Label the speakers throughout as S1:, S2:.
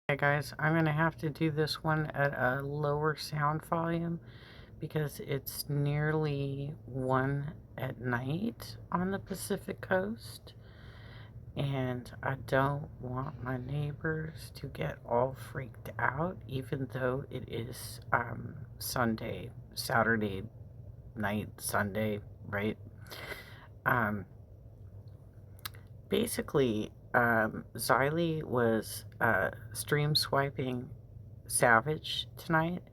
S1: Hey guys, I'm going to have to do this one at a lower sound volume because it's nearly 1 at night on the Pacific Coast, and I don't want my neighbors to get all freaked out, even though it is Saturday night, Sunday, right? Um, basically, Xylie was stream swiping Savage tonight,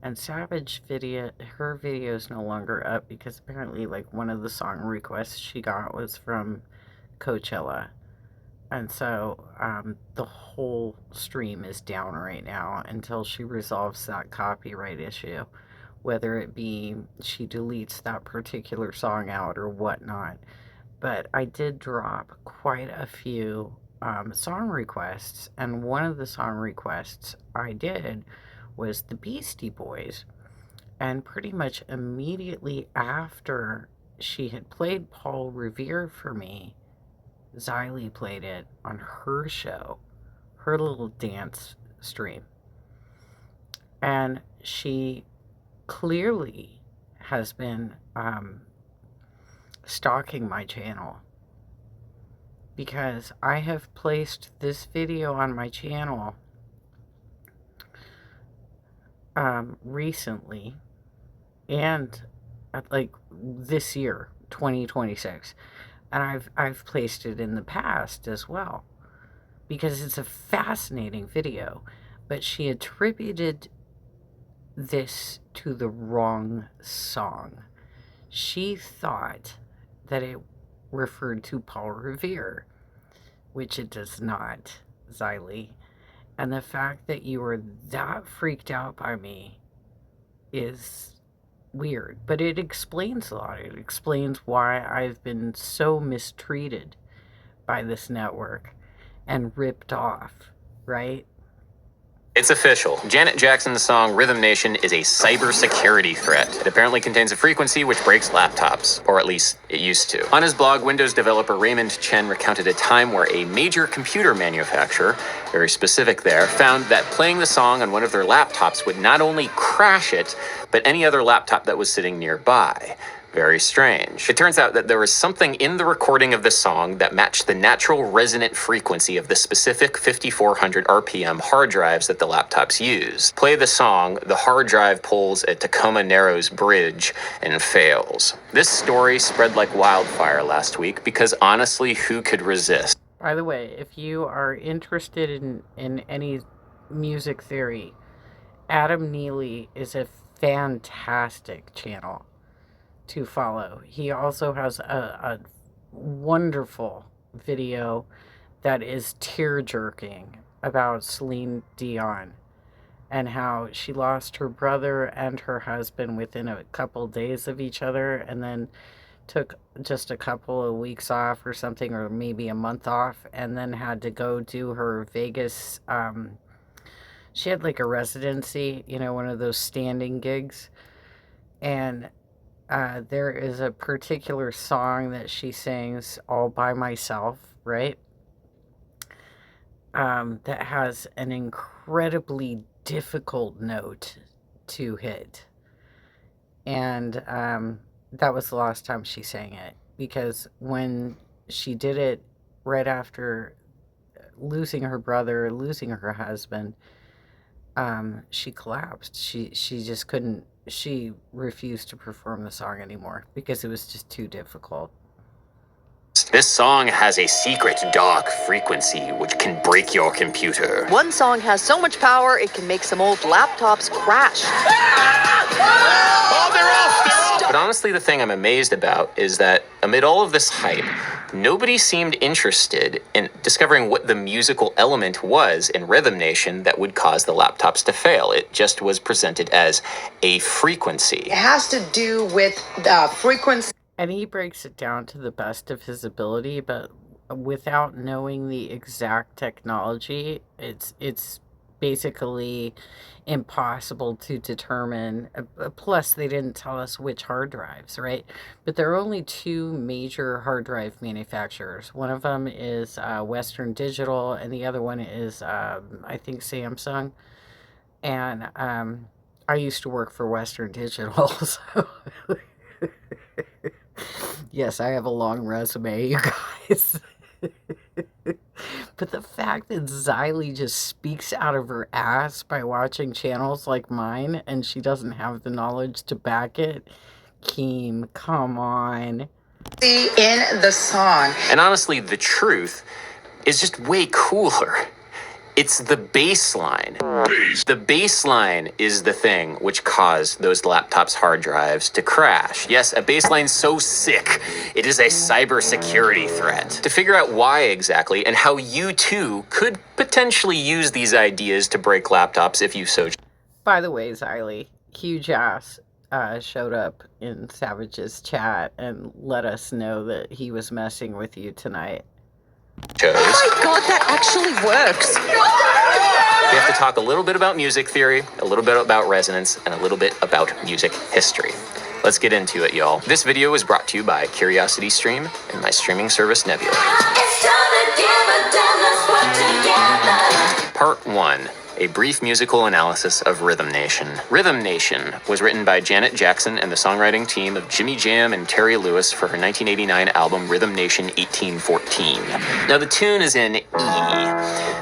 S1: and Savage her video is no longer up because apparently, like, one of the song requests she got was from Coachella, and so the whole stream is down right now until she resolves that copyright issue, whether it be she deletes that particular song out or whatnot. But I did drop quite a few song requests, and one of the song requests I did was the Beastie Boys. And pretty much immediately after she had played Paul Revere for me, Xylie played it on her show, her little dance stream. And she clearly has been stalking my channel, because I have placed this video on my channel recently, and like this year, 2026, and I've placed it in the past as well, because it's a fascinating video. But she attributed this to the wrong song. She thought that it referred to Paul Revere, which it does not, Xylie. And the fact that you were that freaked out by me is weird, but it explains a lot. It explains why I've been so mistreated by this network and ripped off, right?
S2: It's official. Janet Jackson's song Rhythm Nation is a cybersecurity threat. It apparently contains a frequency which breaks laptops, or at least it used to. On his blog, Windows developer Raymond Chen recounted a time where a major computer manufacturer, very specific there, found that playing the song on one of their laptops would not only crash it, but any other laptop that was sitting nearby. Very strange. It turns out that there was something in the recording of the song that matched the natural resonant frequency of the specific 5400 RPM hard drives that the laptops use. Play the song, the hard drive pulls a Tacoma Narrows bridge and fails. This story spread like wildfire last week because honestly, who could resist?
S1: By the way, if you are interested in any music theory, Adam Neely is a fantastic channel to follow. He also has a wonderful video that is tear-jerking about Celine Dion and how she lost her brother and her husband within a couple days of each other, and then took just a couple of weeks off or something, or maybe a month off, and then had to go do her Vegas. She had like a residency, one of those standing gigs, and there is a particular song that she sings all by myself, right? That has an incredibly difficult note to hit. And that was the last time she sang it, because when she did it right after losing her brother, losing her husband, she collapsed. She just couldn't. She refused to perform the song anymore because it was just too difficult.
S2: This song has a secret dark frequency which can break your computer.
S3: One song has so much power it can make some old laptops crash.
S2: Oh, they're off! But honestly, the thing I'm amazed about is that amid all of this hype, nobody seemed interested in discovering what the musical element was in Rhythm Nation that would cause the laptops to fail. It just was presented as a frequency.
S3: It has to do with the frequency.
S1: And he breaks it down to the best of his ability, but without knowing the exact technology, it's basically impossible to determine. Plus, they didn't tell us which hard drives, right? But there are only two major hard drive manufacturers. One of them is Western Digital, and the other one is, I think, Samsung. And I used to work for Western Digital, so yes, I have a long resume, you guys. But the fact that Xylie just speaks out of her ass by watching channels like mine and she doesn't have the knowledge to back it, Keem, come on.
S3: In the song.
S2: And honestly, the truth is just way cooler. It's the bass line. The bass line is the thing which caused those laptops' hard drives to crash. Yes, a bass line so sick, it is a cybersecurity threat. To figure out why exactly and how you too could potentially use these ideas to break laptops if you so.
S1: By the way, Xylie, huge ass showed up in Savage's chat and let us know that he was messing with you tonight.
S2: Chose.
S3: Oh my god, that actually works.
S2: We have to talk a little bit about music theory, a little bit about resonance, and a little bit about music history. Let's get into it, y'all. This video was brought to you by CuriosityStream and my streaming service Nebula. Part 1. A brief musical analysis of Rhythm Nation. Rhythm Nation was written by Janet Jackson and the songwriting team of Jimmy Jam and Terry Lewis for her 1989 album Rhythm Nation 1814. Now the tune is in E.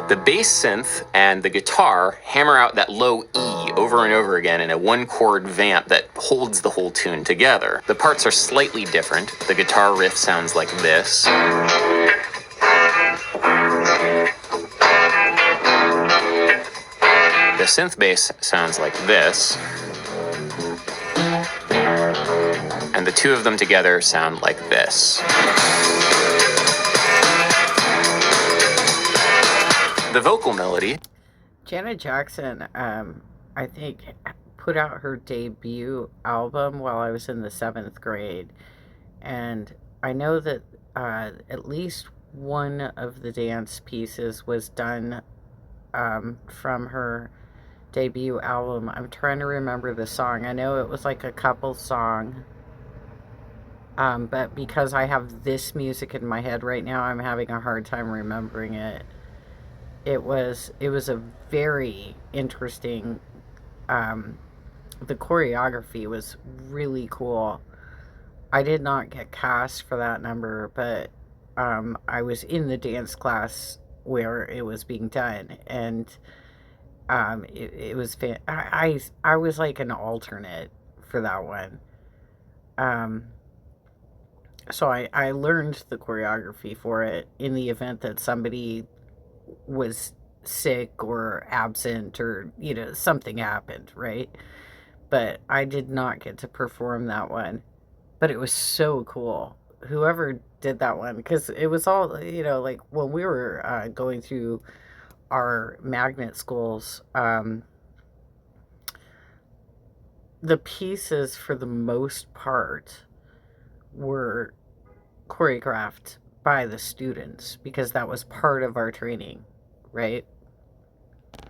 S2: The bass synth and the guitar hammer out that low E over and over again in a one-chord vamp that holds the whole tune together. The parts are slightly different. The guitar riff sounds like this. The synth bass sounds like this. And the two of them together sound like this. The vocal melody.
S1: Janet Jackson, I think, put out her debut album while I was in the 7th grade. And I know that at least one of the dance pieces was done from her debut album. I'm trying to remember the song. I know it was like a couple song. But because I have this music in my head right now, I'm having a hard time remembering it. It was a very interesting, the choreography was really cool. I did not get cast for that number, but I was in the dance class where it was being done, and it was I was like an alternate for that one. So I learned the choreography for it in the event that somebody was sick or absent or, something happened, right? But I did not get to perform that one. But it was so cool. Whoever did that one, because it was all, like when we were going through our magnet schools, the pieces for the most part were choreographed by the students because that was part of our training, right?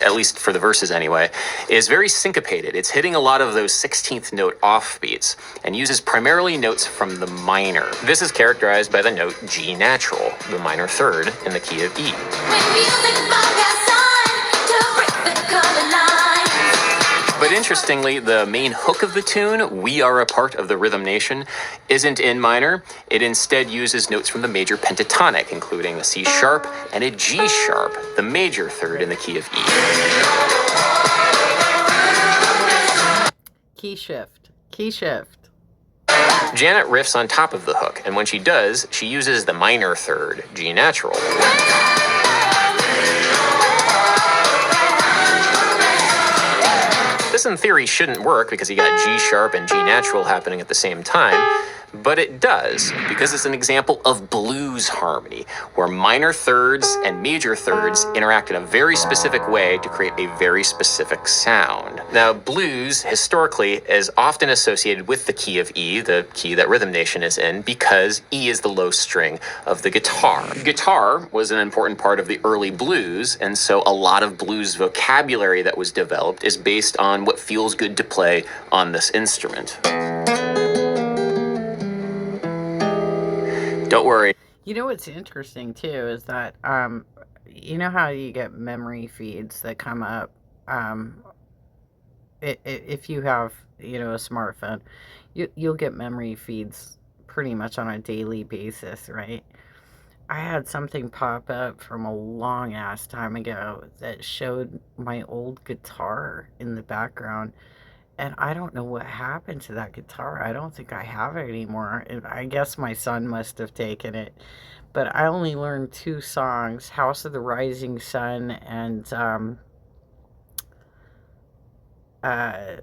S2: At least for the verses anyway, is very syncopated. It's hitting a lot of those 16th note offbeats and uses primarily notes from the minor. This is characterized by the note G natural, the minor third in the key of E. But interestingly, the main hook of the tune, We Are a Part of the Rhythm Nation, isn't in minor. It instead uses notes from the major pentatonic, including a C sharp and a G sharp, the major third in the key of E.
S1: Key shift. Key shift.
S2: Janet riffs on top of the hook, and when she does, she uses the minor third, G natural. This in theory shouldn't work because you got G sharp and G natural happening at the same time, But it does, because it's an example of blues harmony, where minor thirds and major thirds interact in a very specific way to create a very specific sound. Now, blues, historically, is often associated with the key of E, the key that Rhythm Nation is in, because E is the low string of the guitar. Guitar was an important part of the early blues, and so a lot of blues vocabulary that was developed is based on what feels good to play on this instrument. Don't worry.
S1: You know what's interesting too is that you know how you get memory feeds that come up if you have a smartphone, you'll get memory feeds pretty much on a daily basis, right? I had something pop up from a long ass time ago that showed my old guitar in the background. And I don't know what happened to that guitar. I don't think I have it anymore. I guess my son must have taken it. But I only learned two songs, House of the Rising Sun and uh,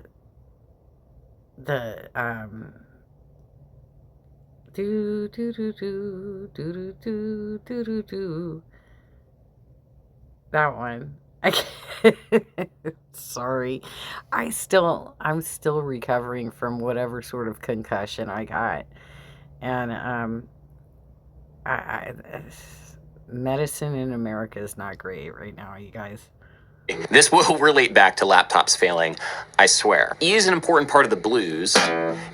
S1: the do do do do do do do do do. That one. I can't. Sorry. I'm still recovering from whatever sort of concussion I got. And I medicine in America is not great right now, you guys.
S2: This will relate back to laptops failing, I swear. E is an important part of the blues,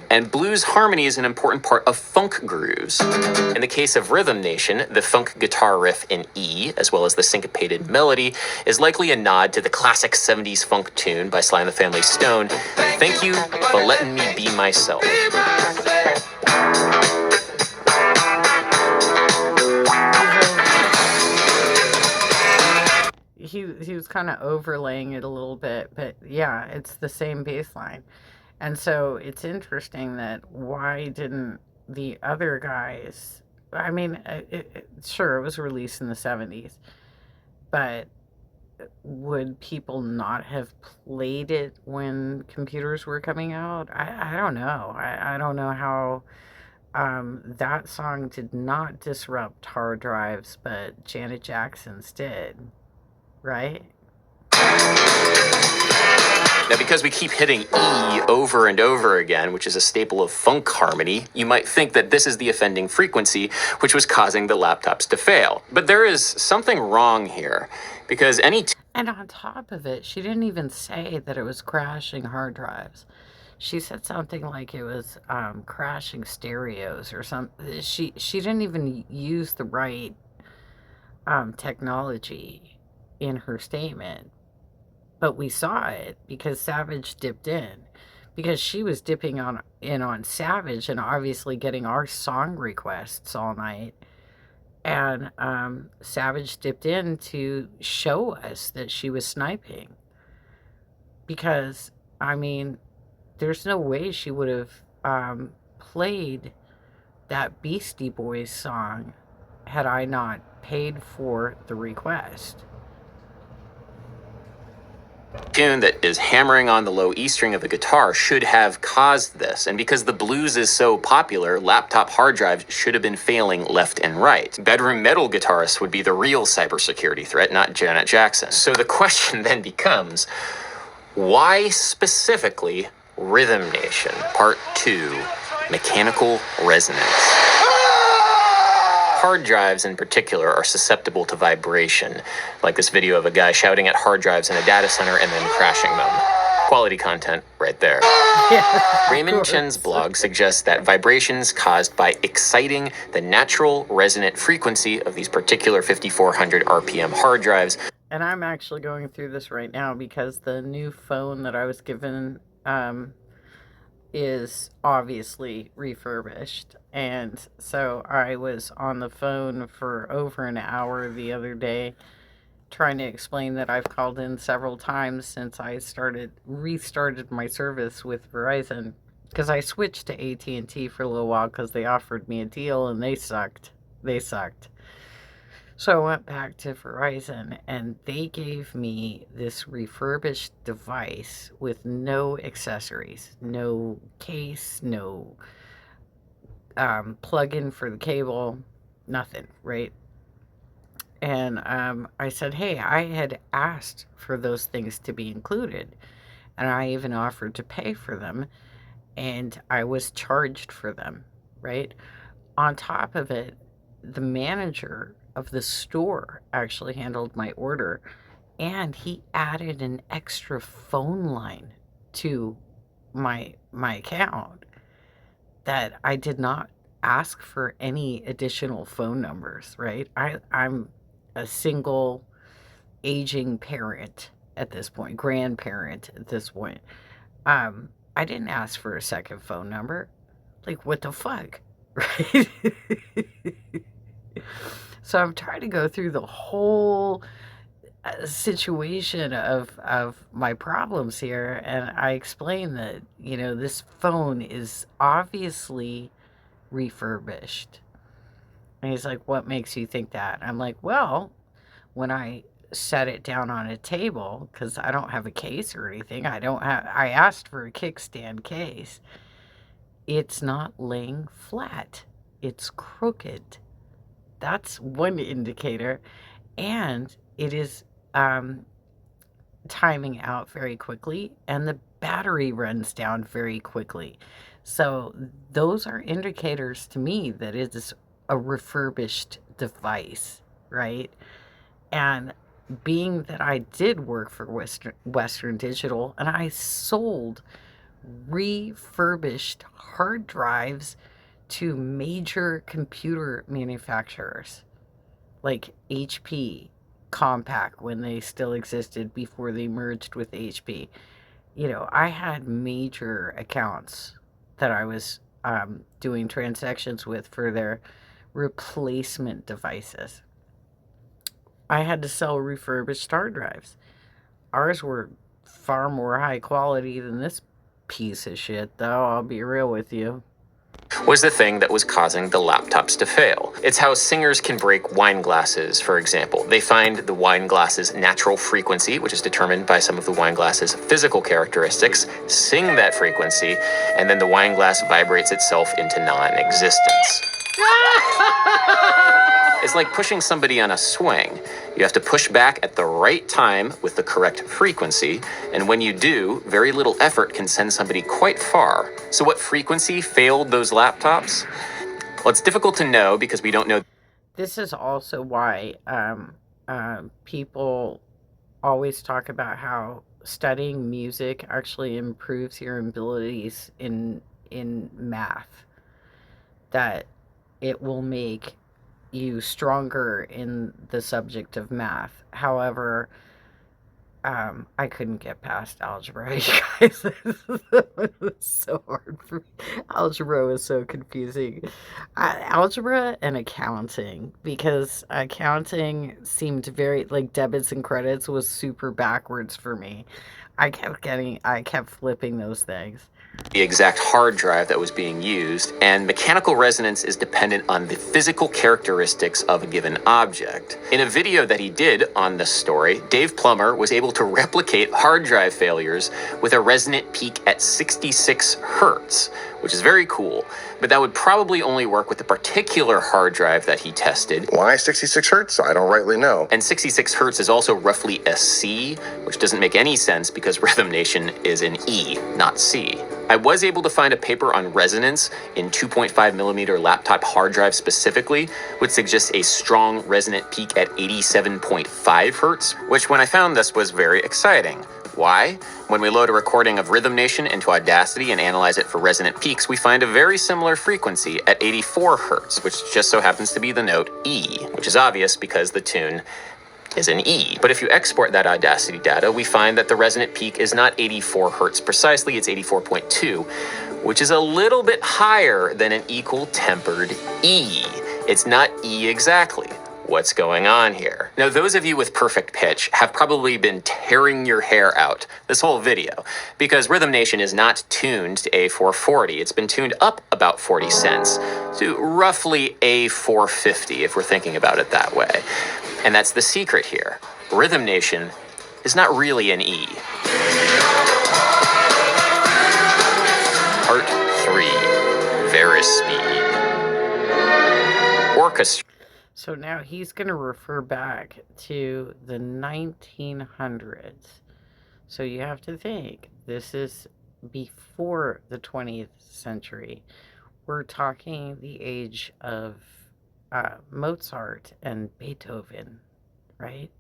S2: and blues harmony is an important part of funk grooves. In the case of Rhythm Nation, the funk guitar riff in E, as well as the syncopated melody, is likely a nod to the classic 70s funk tune by Sly and the Family Stone, Thank You for Letting Me Be Myself.
S1: He was kind of overlaying it a little bit, but yeah, it's the same bass line. And so it's interesting that why didn't the other guys, I mean, sure, it was released in the 70s, but would people not have played it when computers were coming out? I don't know. I don't know how that song did not disrupt hard drives, but Janet Jackson's did, right?
S2: Now, because we keep hitting E over and over again, which is a staple of funk harmony, you might think that this is the offending frequency which was causing the laptops to fail. But there is something wrong here, because
S1: And on top of it, she didn't even say that it was crashing hard drives. She said something like it was crashing stereos or something. She didn't even use the right technology in her statement, but we saw it because Savage dipped in, because she was dipping in on Savage and obviously getting our song requests all night. And Savage dipped in to show us that she was sniping. Because, I mean, there's no way she would have played that Beastie Boys song had I not paid for the request.
S2: tune that is hammering on the low E string of the guitar should have caused this. And because the blues is so popular, laptop hard drives should have been failing left and right. Bedroom metal guitarists would be the real cybersecurity threat, not Janet Jackson. So the question then becomes, why specifically Rhythm Nation? Part 2, Mechanical Resonance. Hard drives in particular are susceptible to vibration, like this video of a guy shouting at hard drives in a data center and then crashing them. Quality content right there.
S1: Yeah,
S2: Raymond Chen's blog suggests that vibrations caused by exciting the natural resonant frequency of these particular 5400 RPM hard drives.
S1: And I'm actually going through this right now because the new phone that I was given is obviously refurbished. And so I was on the phone for over an hour the other day trying to explain that I've called in several times since I restarted my service with Verizon, because I switched to AT&T for a little while because they offered me a deal and they sucked. So I went back to Verizon and they gave me this refurbished device with no accessories, no case, no plug in for the cable, nothing, right? And I said, hey, I had asked for those things to be included, and I even offered to pay for them, and I was charged for them, right? On top of it, the manager of the store actually handled my order, and he added an extra phone line to my account that I did not ask for any additional phone numbers, right? I'm a single aging parent at this point, grandparent at this point. I didn't ask for a second phone number. Like, what the fuck? Right? So I'm trying to go through the whole situation of my problems here, and I explain that, this phone is obviously refurbished. And he's like, what makes you think that? I'm like, well, when I set it down on a table, because I don't have a case or anything, I asked for a kickstand case. It's not laying flat. It's crooked. That's one indicator. And it is timing out very quickly, and the battery runs down very quickly. So those are indicators to me that it is a refurbished device, right? And being that I did work for Western Digital, and I sold refurbished hard drives to major computer manufacturers like HP, Compaq, when they still existed before they merged with HP. I had major accounts that I was doing transactions with for their replacement devices. I had to sell refurbished hard drives. Ours were far more high quality than this piece of shit, though, I'll be real with you.
S2: Was the thing that was causing the laptops to fail. It's how singers can break wine glasses, for example. They find the wine glass's natural frequency, which is determined by some of the wine glass's physical characteristics, sing that frequency, and then the wine glass vibrates itself into non-existence. It's like pushing somebody on a swing. You have to push back at the right time with the correct frequency, and when you do, very little effort can send somebody quite far. So what frequency failed those laptops? Well, it's difficult to know because we don't know.
S1: This is also why people always talk about how studying music actually improves your abilities in math. That it will make you stronger in the subject of math. However, I couldn't get past algebra, you guys. It was so hard for me. Algebra was so confusing. Algebra and accounting, because accounting seemed very, like, debits and credits was super backwards for me. I kept flipping those things.
S2: The exact hard drive that was being used, and mechanical resonance is dependent on the physical characteristics of a given object. In a video that he did on this story, Dave Plummer was able to replicate hard drive failures with a resonant peak at 66 hertz, which is very cool, but that would probably only work with the particular hard drive that he tested.
S4: Why 66 hertz? I don't rightly know.
S2: And 66 hertz is also roughly a C, which doesn't make any sense because Rhythm Nation is an E, not C. I was able to find a paper on resonance in 2.5 millimeter laptop hard drive specifically, which suggests a strong resonant peak at 87.5 hertz, which when I found this was very exciting. Why? When we load a recording of Rhythm Nation into Audacity and analyze it for resonant peaks, we find a very similar frequency at 84 hertz, which just so happens to be the note E, which is obvious because the tune is an E. But if you export that Audacity data, we find that the resonant peak is not 84 hertz precisely, it's 84.2, which is a little bit higher than an equal tempered E. It's not E exactly. What's going on here? Now, those of you with perfect pitch have probably been tearing your hair out this whole video because Rhythm Nation is not tuned to A440. It's been tuned up about 40 cents to roughly A450 if we're thinking about it that way. And that's the secret here. Rhythm Nation is not really an E. Part 3. Verispeed. orchestra.
S1: So now he's going to refer back to the 1900s. So you have to think, this is before the 20th century. We're talking the age of Mozart and Beethoven, right?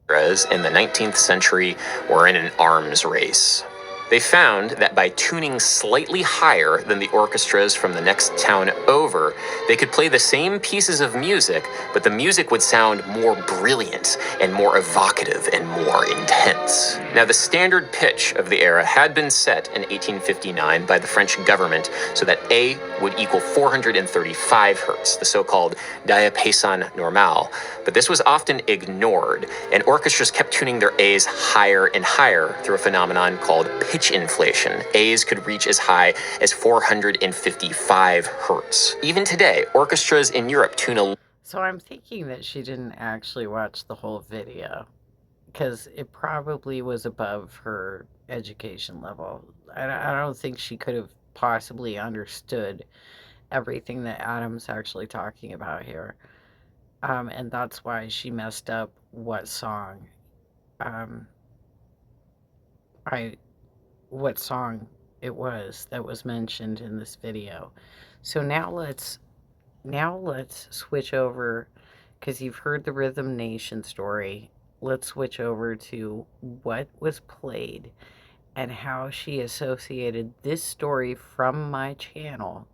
S2: In the 19th century were in an arms race. They found that by tuning slightly higher than the orchestras from the next town over, they could play the same pieces of music, but the music would sound more brilliant and more evocative and more intense. Now, the standard pitch of the era had been set in 1859 by the French government so that A would equal 435 hertz, the so-called diapason normale, but this was often ignored, and orchestras kept tuning their A's higher and higher through a phenomenon called pitch inflation. A's could reach as high as 455 hertz. Even today, orchestras in Europe tune a...
S1: So I'm thinking that she didn't actually watch the whole video, because it probably was above her education level. I don't think she could have possibly understood everything that Adam's actually talking about here. And that's why she messed up what song what song it was that was mentioned in this video. So now let's switch over, because you've heard the Rhythm Nation story. Let's switch over to what was played and how she associated this story from my channel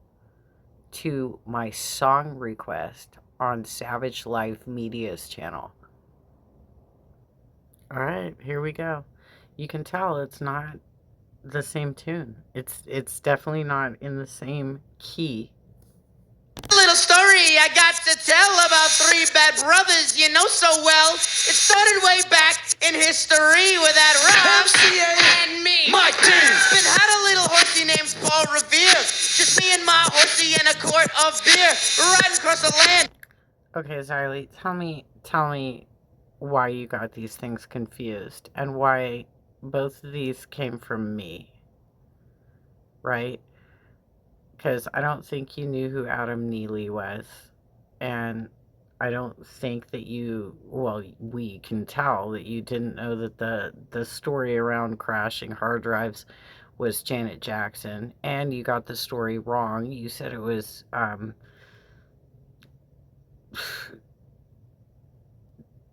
S1: to my song request on Savage Life Media's channel. Alright, here we go. You can tell it's not the same tune. It's definitely not in the same key.
S5: Little story I got to tell about three bad brothers you know so well. It started way back in history with that Rob and me. My team. Been had a little horsey named Paul Revere. Just me and my horsey and a quart of beer. Riding across the land.
S1: Okay, Xylie, tell me why you got these things confused and why both of these came from me, right? Because I don't think you knew who Adam Neely was, and I don't think that you, well, we can tell that you didn't know that the story around crashing hard drives was Janet Jackson, and you got the story wrong. You said it was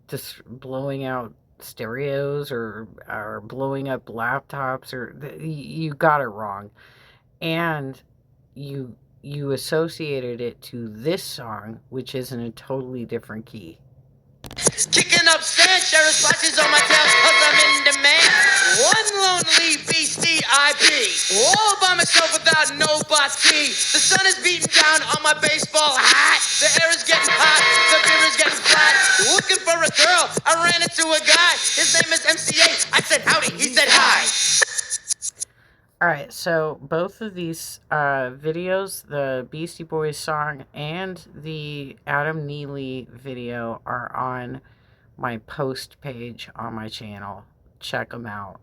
S1: just blowing out stereos or blowing up laptops, or you got it wrong, and you associated it to this song, which is in a totally different key.
S5: Kicking up sand, sheriff's watches on my tail cause I'm in demand. One lonely BCIB, all by myself without nobody. The sun is beating down on my baseball hat. The air is getting hot, the beer is getting flat. Looking for a girl, I ran into a guy. His name is MCA, I said howdy, he said hi.
S1: Alright, so both of these videos, the Beastie Boys song and the Adam Neely video, are on my post page on my channel. Check them out.